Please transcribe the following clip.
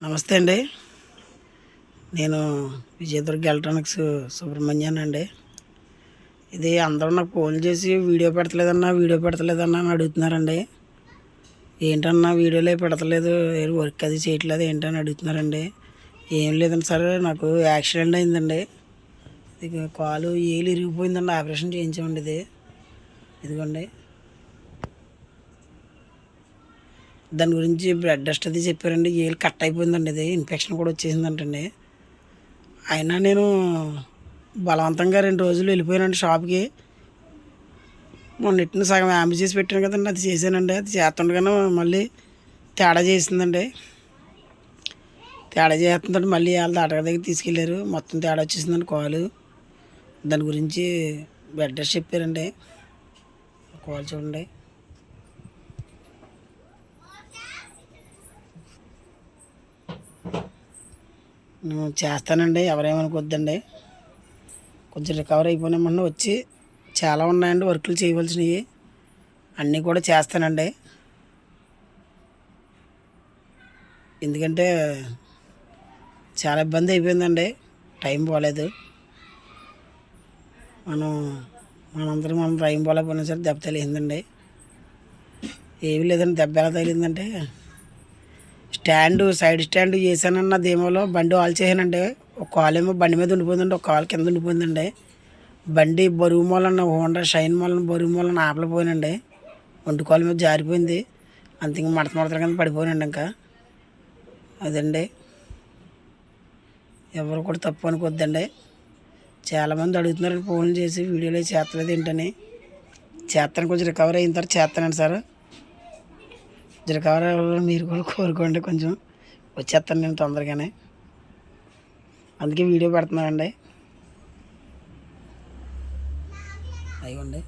నమస్తే అండి. నేను విజయదుర్గ ఎలక్ట్రానిక్స్ సుబ్రహ్మణ్యన్ అండి. ఇది అందరూ నాకు ఫోన్ చేసి వీడియో పెడతలేదన్నా అని అడుగుతున్నారండి. ఏంటన్నా వీడియోలే పెడతలేదు, వర్క్ అది చేయట్లేదు ఏంటని అడుగుతున్నారండి. ఏం లేదండి సార్, నాకు యాక్సిడెంట్ అయిందండి. ఇది కాలు ఏలు ఇరిగిపోయిందండి, ఆపరేషన్ చేయించామండి. ఇదిగోండి, దాని గురించి బ్లడ్ టెస్ట్ అది చెప్పారండి. ఏలు కట్ అయిపోయిందండి, ఇది ఇన్ఫెక్షన్ కూడా వచ్చేసిందంటండి. అయినా నేను బలవంతంగా 2 రోజులు వెళ్ళిపోయానండి షాప్కి. మొన్నెట్టిన సగం యాంబు చేసి పెట్టాను కదండి, అది చేశానండి. అది చేస్తుండగానే మళ్ళీ తేడా చేసిందండి. తేడా చేస్తుందంటే మళ్ళీ వాళ్ళ డాక్టర్ దగ్గర తీసుకెళ్ళారు. మొత్తం తేడా వచ్చేసిందండి కాలు. దాని గురించి బెడ్ రెస్ట్ చెప్పారండి. కాలు చూడండి. నేను చేస్తానండి, ఎవరేమనుకోద్దండి. కొంచెం రికవర్ అయిపోయినామన్నా వచ్చి, చాలా ఉన్నాయండి వర్కులు చేయవలసినవి, అన్నీ కూడా చేస్తానండి. ఎందుకంటే చాలా ఇబ్బంది అయిపోయిందండి, టైం బాగాలేదు. మనం టైం బాగాలేకపోయినా సరే దెబ్బ తగిలిందండి. ఏమీ లేదండి, దెబ్బ ఎలా తగిలిందంటే సైడ్ స్టాండ్ చేశానన్న ధీమాలో బండి ఆల్ చేశానండి. ఒక కాలు ఏమో బండి మీద ఉండిపోయిందండి, ఒక కాలు కింద ఉండిపోయిందండి. బండి బరువు మూలన, హోండా షైన్ మూలన బరువు మూలన ఆపలేకపోయానండి. ఒంటి కాలు మీద జారిపోయింది. అంత ఇంకా మడతల కింద పడిపోయానండి. ఇంకా అదండి, ఎవరు కూడా తప్పు అనుకోద్దండి. చాలామంది అడుగుతున్నారు ఫోన్ చేసి, వీడియోలో చేస్తలేదు ఏంటని. చేస్తాను, కొంచెం రికవర్ అయిన తర్వాత చేస్తానండి సార్. రికవర్ అవ్వాలని మీరు కూడా కోరుకోండి. కొంచెం వచ్చేస్తాను నేను తొందరగానే, అందుకే వీడియో పెడుతున్నానండి. అయ్యండి.